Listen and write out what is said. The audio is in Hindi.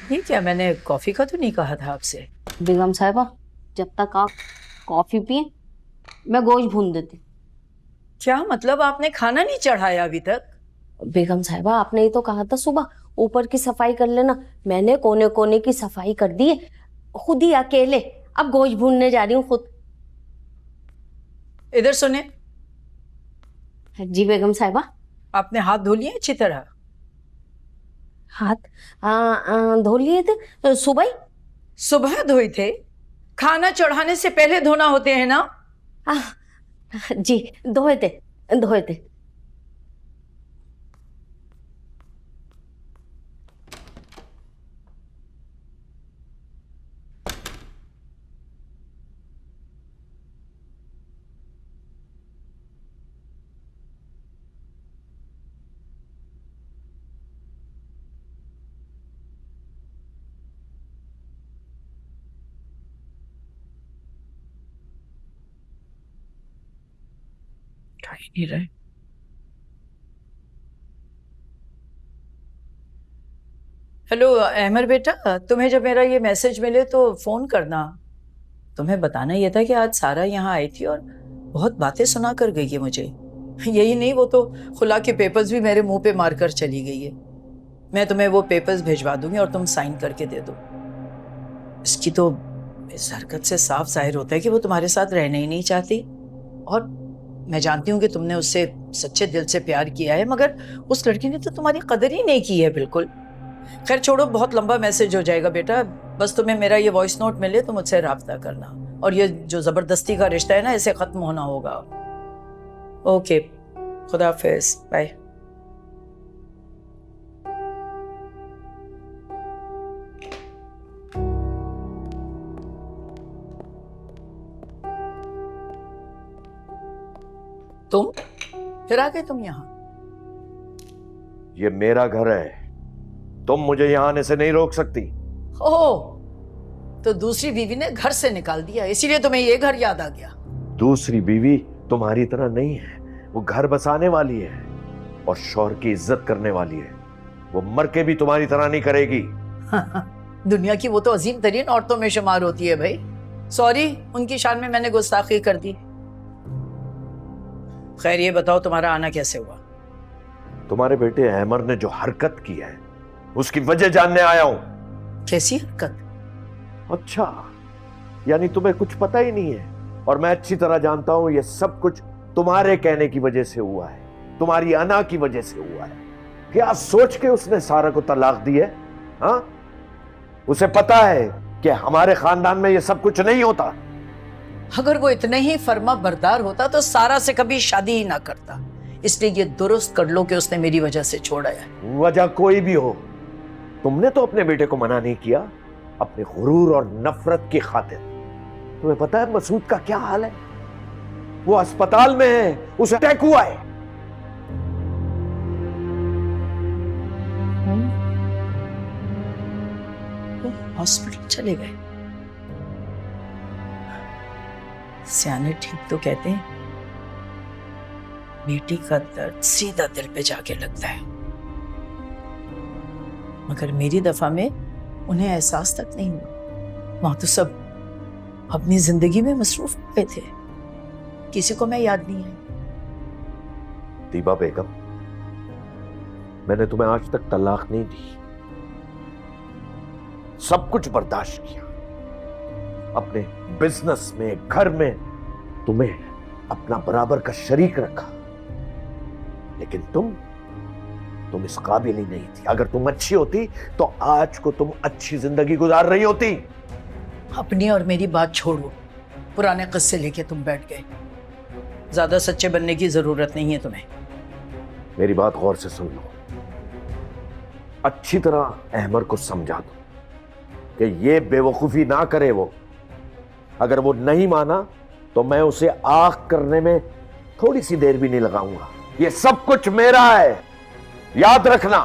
ये क्या, मैंने कॉफी का तो नहीं कहा था आपसे। बेगम साहिबा, जब तक आप कॉफी पिए मैं गोश्त भून देती। क्या मतलब, आपने खाना नहीं चढ़ाया अभी तक? बेगम साहिबा, आपने ही तो कहा था सुबह ऊपर की सफाई कर लेना। मैंने कोने कोने की सफाई कर दी है, खुद ही अकेले। अब गोश्त भूनने जा रही हूँ खुद। इधर सुने। जी बेगम साहिबा। आपने हाथ धो लिए अच्छी तरह? हाथ धो लिए थे सुबह ही। सुबह धोए थे? खाना चढ़ाने से पहले धोना होते हैं ना। आ, जी धोए थे, धोए थे। खा ही नहीं रहे। हेलो अहमर बेटा, तुम्हें जब मेरा ये मैसेज मिले तो फोन करना। तुम्हें बताना ये था कि आज सारा यहाँ आई थी और बहुत बातें सुना कर गई है मुझे। यही नहीं, वो तो खुला के पेपर्स भी मेरे मुंह पे मारकर चली गई है। मैं तुम्हें वो पेपर्स भिजवा दूंगी और तुम साइन करके दे दो। इसकी तो इस हरकत से साफ जाहिर होता है कि वो तुम्हारे साथ रहना ही नहीं चाहती। और मैं जानती हूँ कि तुमने उससे सच्चे दिल से प्यार किया है, मगर उस लड़की ने तो तुम्हारी कदर ही नहीं की है बिल्कुल। खैर छोड़ो, बहुत लंबा मैसेज हो जाएगा बेटा। बस तुम्हें मेरा ये वॉइस नोट मिले तो मुझसे राब्ता करना। और ये जो जबरदस्ती का रिश्ता है ना, इसे खत्म होना होगा। ओके, खुदा हाफिज, बाय। तुम फिर आ गए तुम यहाँ? ये मेरा घर है, तुम मुझे यहां आने से नहीं रोक सकती। ओह, तो दूसरी बीवी ने घर से निकाल दिया, इसीलिए तुम्हें ये घर याद आ गया। दूसरी बीवी तुम्हारी तरह नहीं है, वो घर बसाने वाली है और शौहर की इज्जत करने वाली है। वो मर के भी तुम्हारी तरह नहीं करेगी। दुनिया की वो तो अजीम तरीन औरतों में शुमार होती है भाई। सॉरी, उनकी शान में मैंने गुस्ताखी कर दी। खैर ये बताओ, तुम्हारा आना कैसे हुआ? तुम्हारे बेटे अहमर ने जो हरकत की है उसकी वजह जानने आया हूं। कैसी हरकत? अच्छा, यानी तुम्हें कुछ पता ही नहीं है। और मैं अच्छी तरह जानता हूं ये सब कुछ तुम्हारे कहने की वजह से हुआ है, तुम्हारी अना की वजह से हुआ है। क्या सोच के उसने सारा को तलाक दी है? हाँ, उसे पता है कि हमारे खानदान में ये सब कुछ नहीं होता। अगर वो इतने ही फर्मा बरदार होता तो सारा से कभी शादी ही ना करता। इसलिए ये दुरुस्त कर लो कि उसने मेरी वजह से छोड़ा है। वजह कोई भी हो, तुमने तो अपने बेटे को मना नहीं किया, अपने गुरूर और नफरत की खातिर। तुम्हें पता है मसूद का क्या हाल है? वो अस्पताल में है, उसे अटैक हुआ है। हॉस्पिटल चले गए? सियाने ठीक तो कहते हैं, बेटी का दर्द सीधा दिल पे जाके लगता है। मगर मेरी दफा में उन्हें एहसास तक नहीं हुआ। वहां तो सब अपनी जिंदगी में मसरूफ हो गए थे, किसी को मैं याद नहीं आई। दीबा बेगम, मैंने तुम्हें आज तक तलाक नहीं दी, सब कुछ बर्दाश्त किया। अपने बिजनेस में, घर में तुम्हें अपना बराबर का शरीक रखा, लेकिन तुम इस काबिल ही नहीं थी। अगर तुम अच्छी होती तो आज को तुम अच्छी जिंदगी गुजार रही होती। अपनी और मेरी बात छोड़ो, पुराने किस्से लेके तुम बैठ गए। ज्यादा सच्चे बनने की जरूरत नहीं है तुम्हें। मेरी बात गौर से सुन लो, अच्छी तरह अहमर को समझा दो कि ये बेवकूफी ना करे। वो अगर वो नहीं माना तो मैं उसे आग करने में थोड़ी सी देर भी नहीं लगाऊंगा। ये सब कुछ मेरा है, याद रखना।